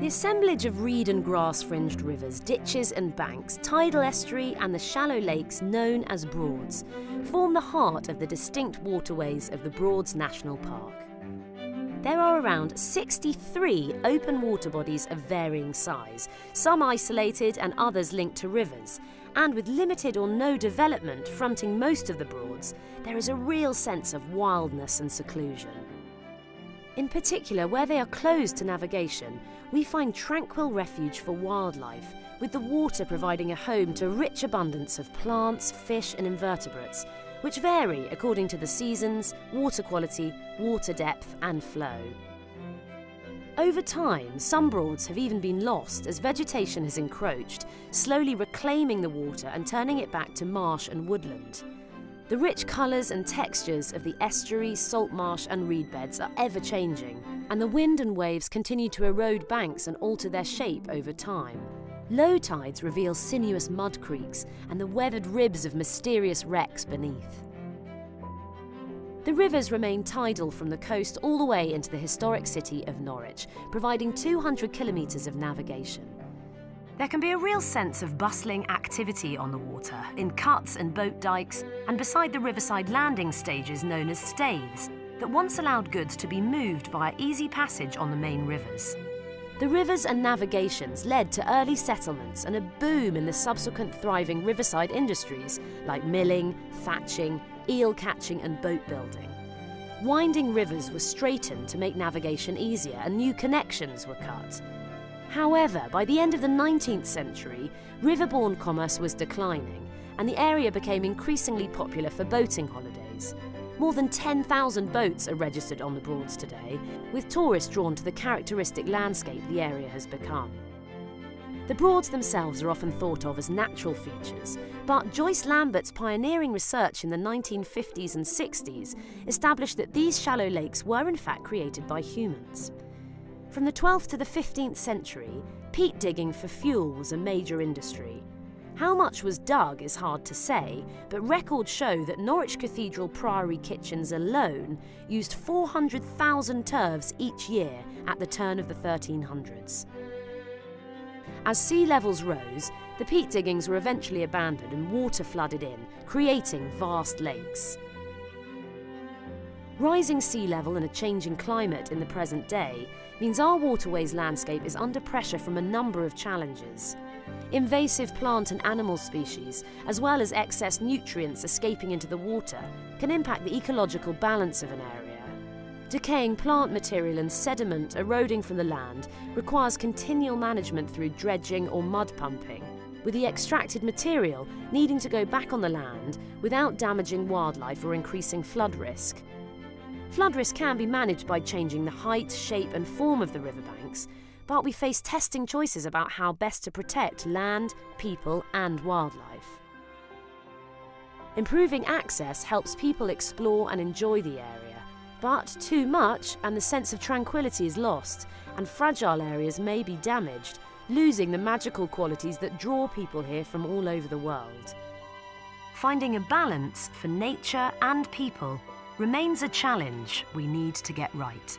assemblage of reed and grass-fringed rivers, ditches and banks, tidal estuary and the shallow lakes known as Broads form the heart of the distinct waterways of the Broads National Park. There are around 63 open water bodies of varying size, some isolated and others linked to rivers, and with limited or no development fronting most of the Broads, there is a real sense of wildness and seclusion. In particular, where they are closed to navigation, we find tranquil refuge for wildlife, with the water providing a home to a rich abundance of plants, fish and invertebrates, which vary according to the seasons, water quality, water depth and flow. Over time, some Broads have even been lost as vegetation has encroached, slowly reclaiming the water and turning it back to marsh and woodland. The rich colours and textures of the estuary, salt marsh and reed beds are ever-changing, and the wind and waves continue to erode banks and alter their shape over time. Low tides reveal sinuous mud creeks and the weathered ribs of mysterious wrecks beneath. The rivers remain tidal from the coast all the way into the historic city of Norwich, providing 200 kilometres of navigation. There can be a real sense of bustling activity on the water, in cuts and boat dikes, and beside the riverside landing stages known as staithes, that once allowed goods to be moved via easy passage on the main rivers. The rivers and navigations led to early settlements and a boom in the subsequent thriving riverside industries like milling, thatching, eel catching and boat building. Winding rivers were straightened to make navigation easier and new connections were cut. However, by the end of the 19th century, riverborne commerce was declining and the area became increasingly popular for boating holidays. More than 10,000 boats are registered on the Broads today, with tourists drawn to the characteristic landscape the area has become. The Broads themselves are often thought of as natural features, but Joyce Lambert's pioneering research in the 1950s and 60s established that these shallow lakes were in fact created by humans. From the 12th to the 15th century, peat digging for fuel was a major industry. How much was dug is hard to say, but records show that Norwich Cathedral Priory kitchens alone used 400,000 turves each year at the turn of the 1300s. As sea levels rose, the peat diggings were eventually abandoned and water flooded in, creating vast lakes. Rising sea level and a changing climate in the present day means our waterways landscape is under pressure from a number of challenges. Invasive plant and animal species, as well as excess nutrients escaping into the water, can impact the ecological balance of an area. Decaying plant material and sediment eroding from the land requires continual management through dredging or mud pumping, with the extracted material needing to go back on the land without damaging wildlife or increasing flood risk. Flood risk can be managed by changing the height, shape and form of the riverbanks, but we face testing choices about how best to protect land, people and wildlife. Improving access helps people explore and enjoy the area, but too much and the sense of tranquility is lost, and fragile areas may be damaged, losing the magical qualities that draw people here from all over the world. Finding a balance for nature and people remains a challenge we need to get right.